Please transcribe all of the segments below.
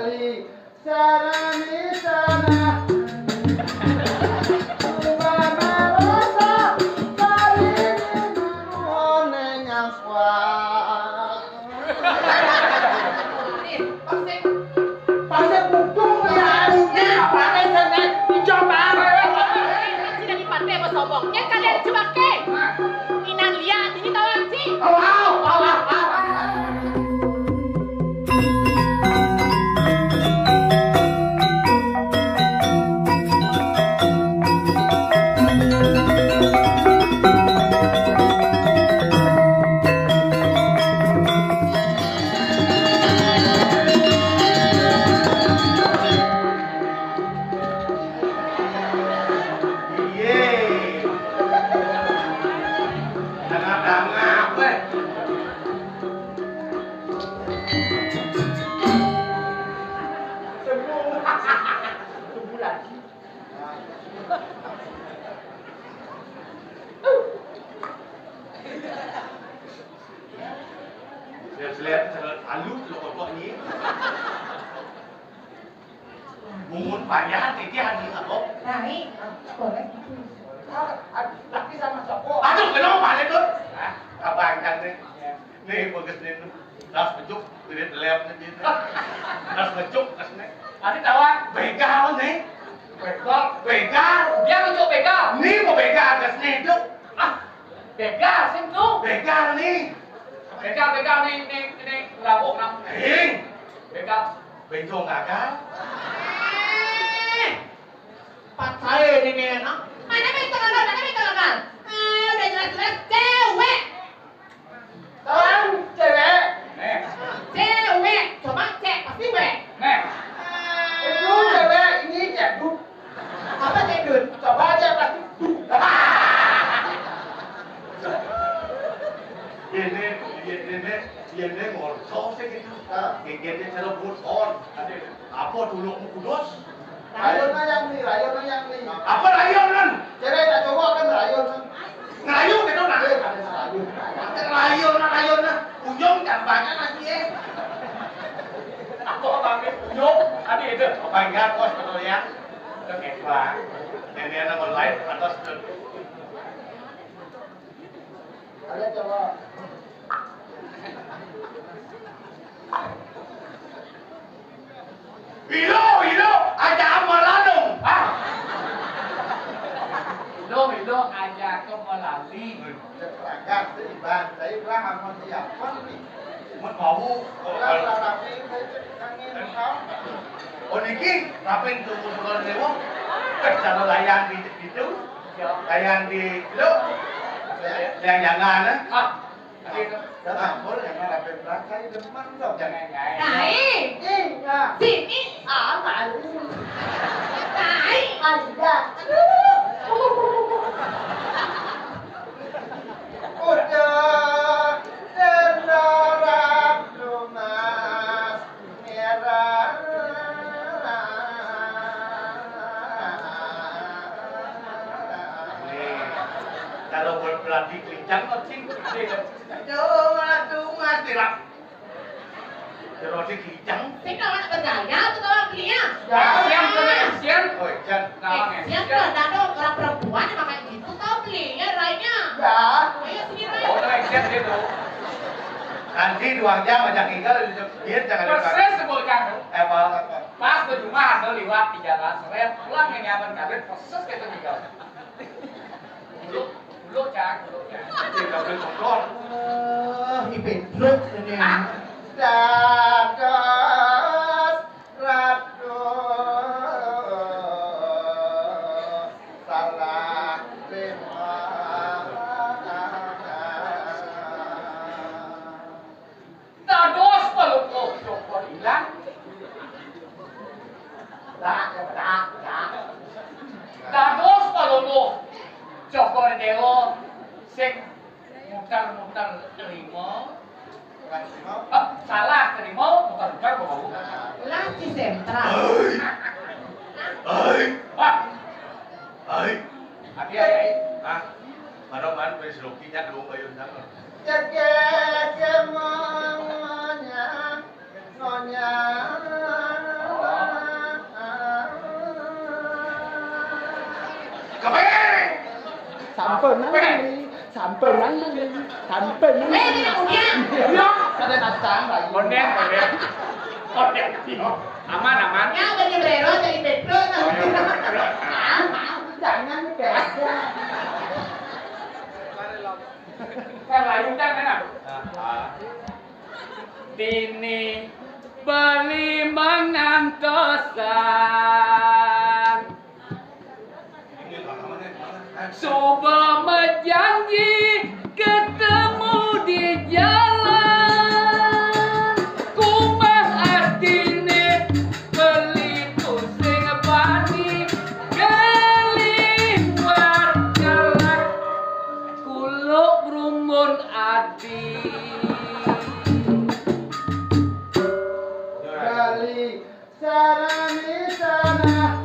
kali sarani sana Subhana rasa Karini Nonenya swang Pasir pudung ya pakai sana dicoba Sini di pantai apa sombongnya kalian jebake Inan lihat ini tahu sih Lihat halus lo kok ini. Mungun banyak titi hari apa? Nai boleh Laki sama Joko Aduh, kenapa balik tuh? Abang kan nih. Nih bagus nih. Das becuk, tidak lewat nih. Das becuk, das nih. Ada kawan, Begal nih. Begal. dia menunjuk begal. Nih mau begal das nih tuh. Begal, sing tuh. Begal nih. Begal nih labuk nam. Hing. Begal. Bencong gagal. Pak saya ini enak Mana betul kan? Udah jelas-jelas cewek Tahu cewek Nih, Cewek Coba cek pasti wek nih. Itu cewek ini ceduk Apa cedut? Coba aja pasti Ini ngorso sih gitu. Genggennya cara buton. Apa dulu mau kudus? Rayonnya yang nih Apa rayonan? Cewek tak coba kan rayon Ngayung gitu nah. Rayon Rayonan. Ujung tambahnya lagi ya. Aku panggil Uyuk. Ada itu. Bangga kos betul ya. Oke, Pak. Ini anak online atas Ada coba Hilo, ada amalan dong. Hilo aja ke Melali. Ceprakan seiban Saya beraham siapa nih Mat mau. Kalau rapi kangen kau Oh niki, rapin tuh bukan dewa. Cara layan di itu, layan di lo, yang jangan ah. Datang boleh yang rapi belakang depan dong jangan Nai Iya Sini Apa Nai Ada Udah terlarang lumas merah Kalau berlatih kencang nanti cuma tidak. Kalau di kencang, Sini kalau anak bergaya tuh kalau belinya Asian ke Asian. oh Jan, Kawan Siap kan ada orang perempuan yang pakai gitu tahu belinya rainya Ya Ayo sini Rai Oh, Asian gitu. nanti 2 jam aja tinggal dia jangan lupa. Persis sebutkan. Apa? Pas berjumlah ada lewat di jalan seret pulang yang nyaman kabin persis kayak itu tinggal. Dulu cak. Tidak boleh kontrol. Ipedruk ini Dados ratu salah lima Dados peluk cokor hilang. Dados peluk cokor dewo sing muter-muter terima. Salah terima muter-muter bau. Lagi sentral Ay. Hati-hati. Ah, mana wis lokinya dong ayo nang. Cekek semuanya Nonya sampenan Ini punya. ada kacang lagi Konden. Aman. Ya udah nyebrero jadi bedro. jangan beda Kan layu kan enak. Dini beli mengantosan Coba menjanji ketemu di jalan Kumah artine beli tusing bani Galih warkalak kuluk rumun adi kali sarani sana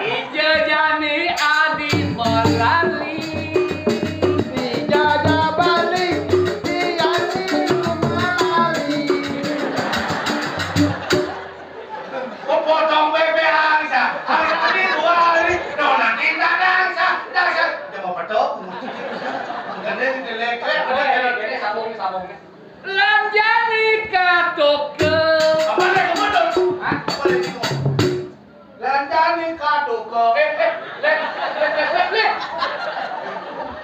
Ijajani adi melali dijaga balik diasi kembali Potong bebeang sa. Hari dua hari. Nona kita dansa. Dia mau petok. Gede lek. Ini sambung Lanjani katoke Apa lek kemudian? Hah? Apa lek itu? Landani kado ke. Lek.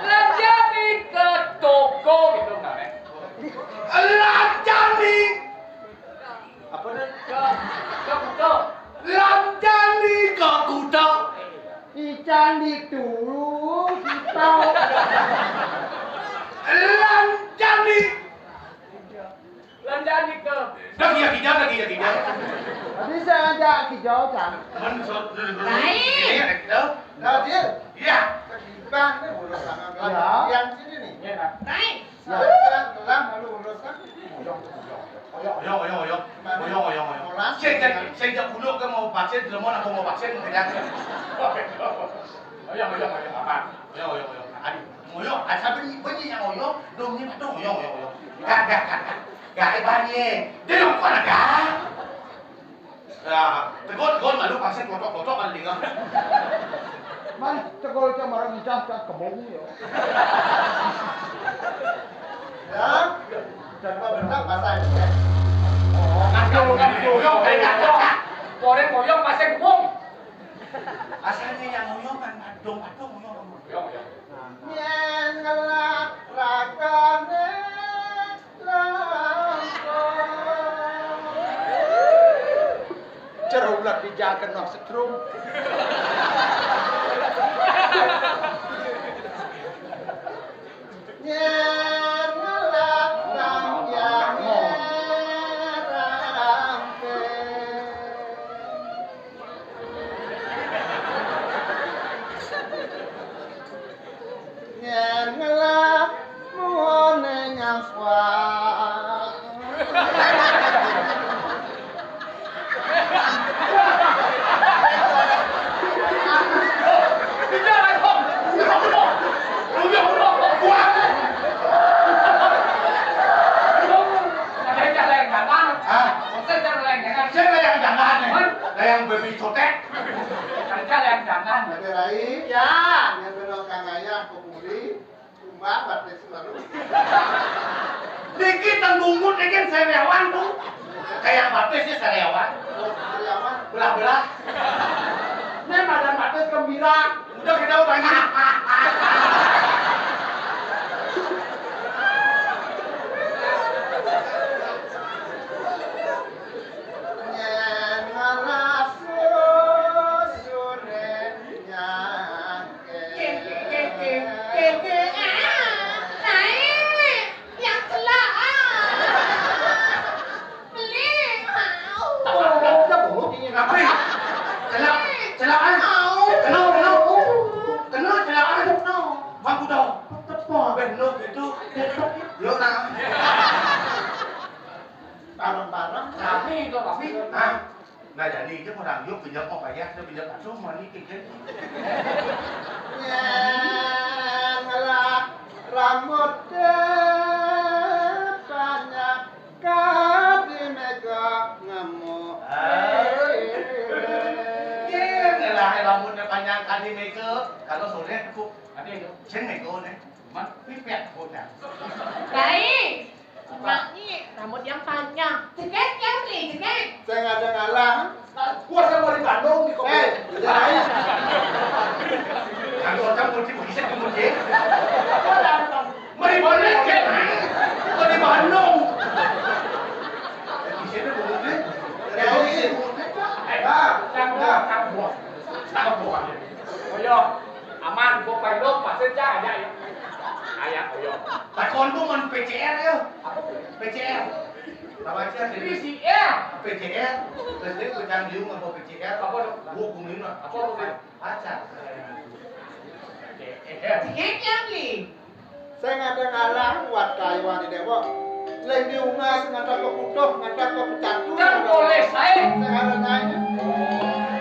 Lanjani ke toko gitu enggak, Nek? Landani. apa nih Ke kuto. Landani ke kuda. ikan di dulu kita Landani. Lanjani ke Lagi ya kita. tadi saya ajak hijau kan Mensut. Baik. nah dia Iya. bang ini urus tangan yang sini nih ya kan. Baik. yang gelang lalu uruskan Oyong. Saya kulo ke mau vaksin, lemon atau mau vaksin tidak. Oyong apa? Oyong. Aduh, oyong. Asal bunyi yang oyong, domnya padu oyong. Gak ibaratnya, dia dong kau naga. Ya, tegon malu vaksin kotok kan tinggal. man cekol ke marang ijah ke kebun ya dan benar bahasa ini Oyong. Oyong masih gebung. Asalnya yang oyong kan padung oyong. yen ngelak rakane cerulat dijaken nok setrum yen ngelak nang yang rampe yen ngelak muone nyang swang Yang baby cotek. Ada rai Ya. yang benar kang ayah kebuli tumbak batis baru Dikit tanggungut kan sariawan tuh. Kayak batisnya sariawan. karyawan Belah. ini badan batis gembira Udah kita tanya. yen ngalas sore nyangke Baik. Celaan. Kenal celaan. Aku tahu. Benar itu. Yo nang. Barang-barang. Tapi itu tapi. Hah? Nah jadi itu orang yuk pinjam apa ya? Saya pinjam asuh money tiket. Nyalah rambut depannya kadi mega ngemuk. Lah rambutnya panjang kali makeup. Kalau sore aku Ada itu. ceng makeup nih. Man, pipet punya. Baik. Mak ini rambut yang panjang. Ceket ya beli, ceket. Saya nggak ada ngalah. Gua sama di Bandung di kopi. Jadi Kalau kamu di bisa kamu di. Mari boleh ke? Mari Bandung. Di sini boleh. Sang buah. Oyo, aman gua paidok pasir cah aja ya. Ayah oyo. Takon tu man PCR ya. Apa? PCR. Tahu aja jadi PCR. PCR. Terus dia pegang diung apa PCR? Apa dok? Hukum ini mah. Apa dok? Pacar. Ceket ya beli. saya nggak ada ngalah buat kayuan di dewa. Lain diungas ngada ke butuh, ngada ke pecandu. Kan boleh saya. Saya nggak ada nanya.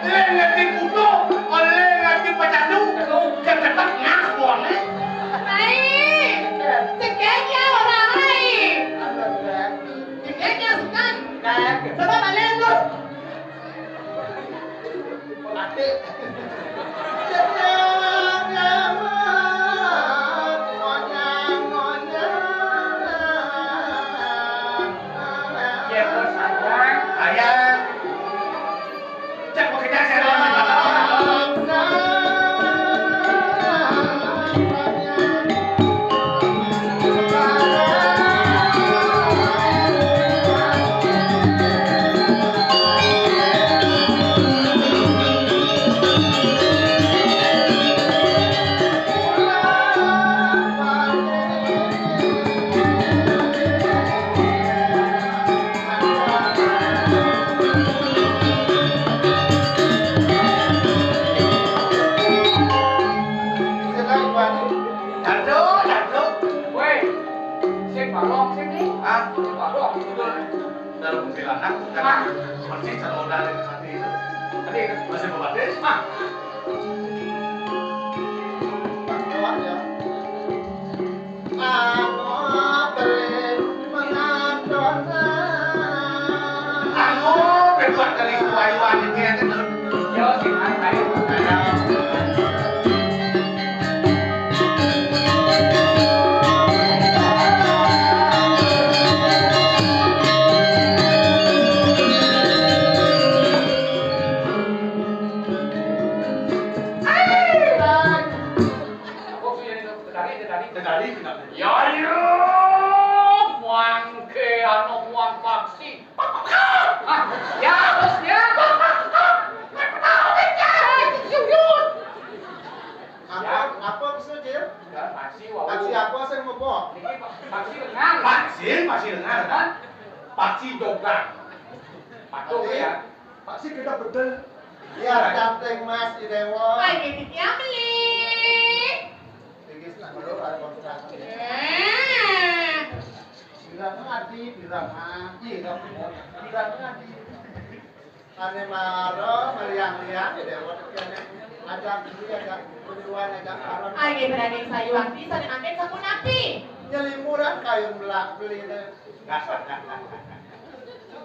Ngerti kudo, oleh ngerti pecandu. Ketetak ngakuan eh. Baik. Ceketnya orang lain. Ceketnya sekan. Coba balik tu. Pelatih. Ya bos sayang. Ayah. Cek bekerja saya dalam Weh, sing balong sing ni. Ah, Balong betul. dalam kuntilanak kan masih sama dari hati itu. Tadi itu. Masih berbades. Ah, Anu, berbuat dari kuayuan itu ya kan. yo sing hai. Aku punya itu tadi. Dari tidak. Ya yo, muangke anu muang taksi. Ah, ya bosnya. Apa bisa Jir? Ya taksi wau. Taksi apa saya mau bawa? Niki taksi lengan. Masih dengar kan? Paci dogang. Patuh ya. Pasti kita bedel. Ya cantik Mas Idewo. Baik, ceketnya beli. Tinggi senang dulu ada kontrakan. Bilang ngadi, bilang ngaji, bilang ngadi. Ane maro, meliang-liang Idewo tekannya. Ajak dulu ajak keduaan ajak aron. Ay, berani sayuan bisa diambil sapu napi. Nyelimuran kayu belak beli deh.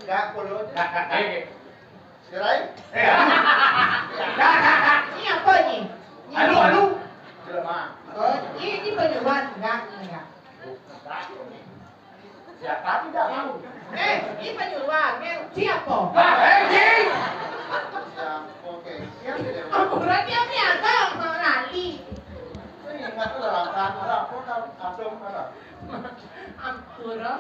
Enggak perlu. Eh, Sirai? Ini apa ni? Anu. Jelema. Oh, ini penyuan enggak. Siapa tidak mau? Ini penyuan. Siapa? Jing. Yang oke. Yang tidak mau. Aku berarti apa ya? Kau mau lali. Ini ingat tuh dalam kan orang pun adem ada. Ampura.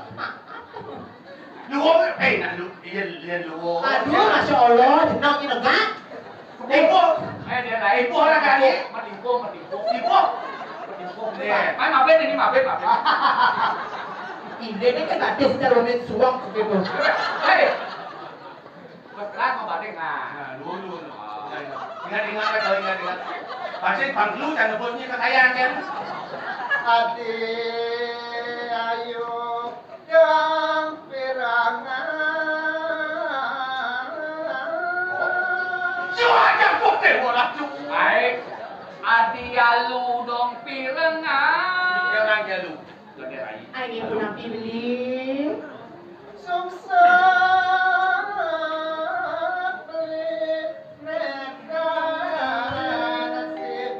Luo, nanti dia luo. Aduh, masya Allah, tenang ini enggak. Ibu, dia lain. Ibu orang kali. Mendingkung. ibu. Nih. Ay, mabet ini mabet. Ini kan ada sedaronin suang begitu. Hei. Berat mau badeng nah. Nah, dulu. Nah, ingat kalau ingat. Pasti bang lu jangan bosnya ke saya kan. Adi ayo yang pirangan. Cuaca kok dewa cu. Baik. Adi alu dong pirengan. Yang aja lu. Lagi lagi. Ai ni pun api beli. Sungsang beli mereka nasib.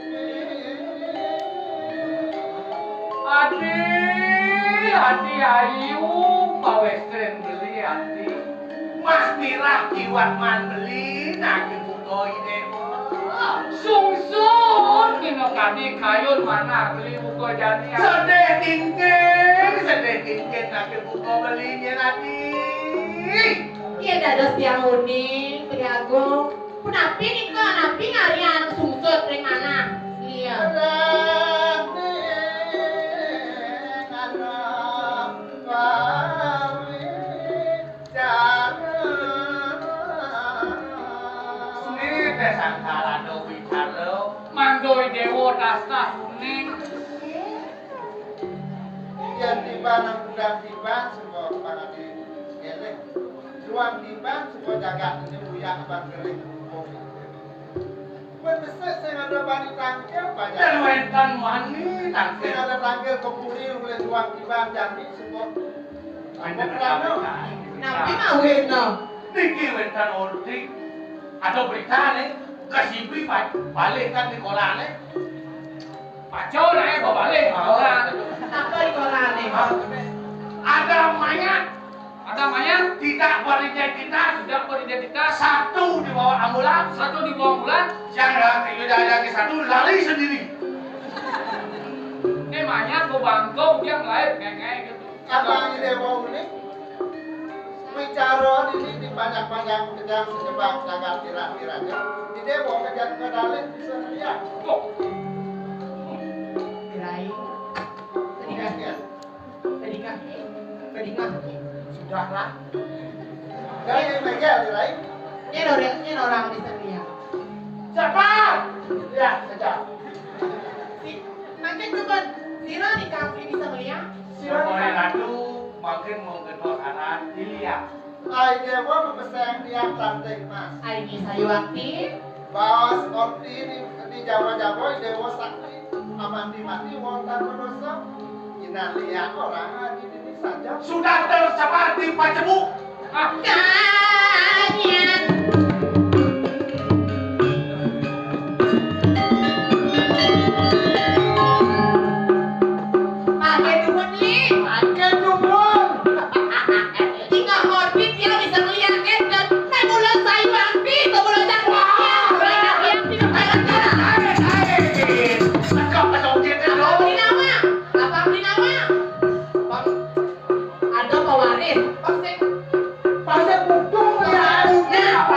Adi ayu mau sering beli Adi. Mas Mirah kiwat man beli nak buka ide. Sungsun kino kadi kayun mana beli buku jani. Sedih tingkeng nak buka belinya nanti. Iya dados tiang uning, beli agung. Pun api nih kan, api ngarian sungsut ring mana? Iya. Sangkala do bicara. Mandoi dewo dasar ning. Yang tiba nang udang tiba semua para di elek. Ruang tiba semua jagat ini buyak abang kering. Buat besar saya ada bani tangkel banyak. Dan wentan mani tangke. Saya ada tangkel kepuri oleh ruang tiba jadi semua. Anda berapa? Nabi mau weno. Niki wentan ordi. Atau berita nih kasih balik kan di kolam nih. Paco naik bawa balik. Apa di kolam nih? Ada mayat. Ada mayat. Tidak beridentitas. Tidak beridentitas. Satu di bawah ambulans. Satu di bawah bulan. Yang lagi satu lari sendiri. Ini mayat ke bangkau dia ngelahir kayak gitu. Abang ini mau ini bicara ini di banyak-banyak kedang sejebak jagat kira-kiranya. Di dewo kejar kedalin bisa lihat. Kok? Dirai. Sedikit. Pedika. Sudahlah. Dari Miguel dirai. Ini orang di sana. Siapa? Ya, saja. Makin coba Siro di kafe bisa melihat. Semua ratu makin mau kedua kanan dilihat. Ai dewo memesan dia cantik mas. Aini Sayuwati. Bawas orti di Jawa-Jawa dewo sakti. Aman dimati wonten berdosa. Ina lihat orang di saja. Sudah tersebar di Pacebuk. Kanyan. Pakai dumun nih. Pakai dumun. Tinggal orbit ya bisa melihat kan. Naik bulan Sayuwati, ke bulan Jangkauannya. Mereka yang tidak Kau pesonjit itu. Apa beli nama? Bang, ada pewaris. Pasir. Pasir butuh ya. Nah,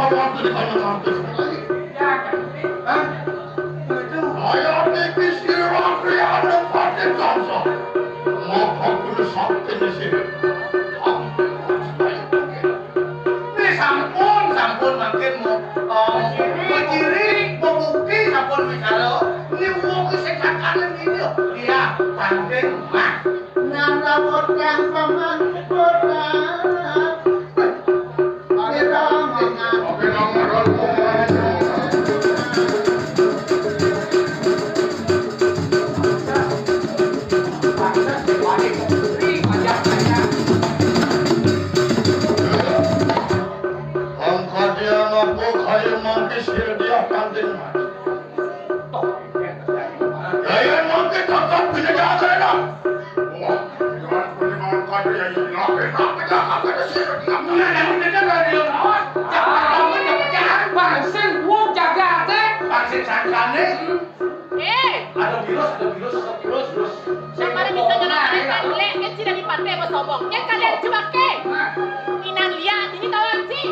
waktu di mana mampir lagi. Hah? Ayah tipis kira-kira ada pada bangsa. Mau kudu sakit di sini. Ini sampun makin mau berdiri, mau bukti sampun bicara. Ini uang kesehatan ini dia tanding mah. Nana botang paman botang. Kita ada virus. Siapa yang bisa nyelamatkan lek kecil dari pantai mau sombong? Ya kalian coba ke. Inan lihat ini tahu sih.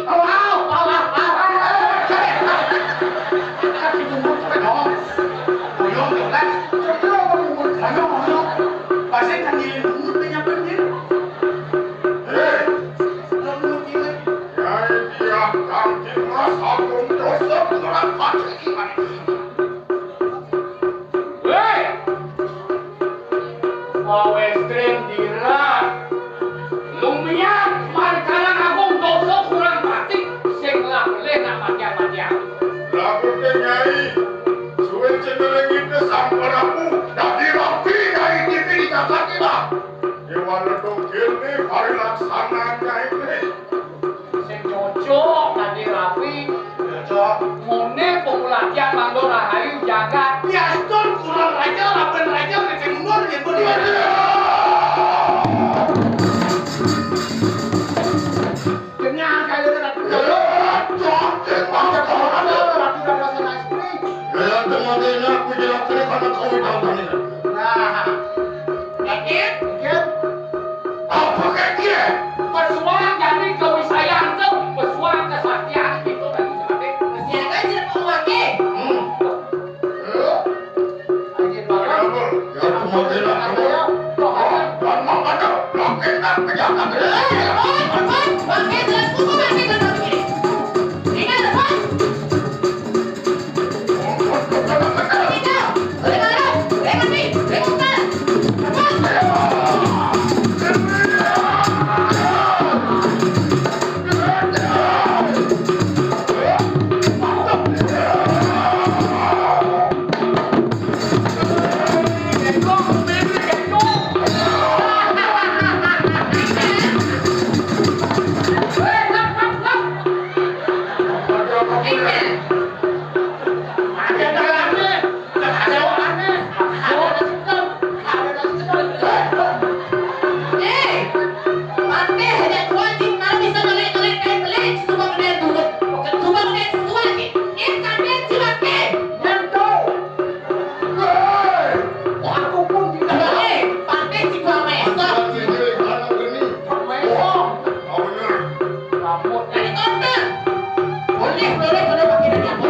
Boleh pakai dari apa?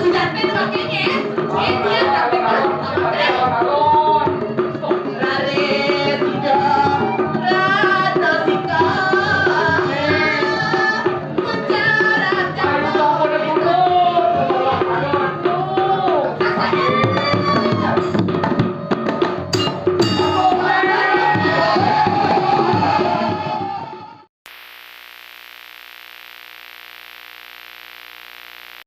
Sudah pakai itu pakainya. Ini dia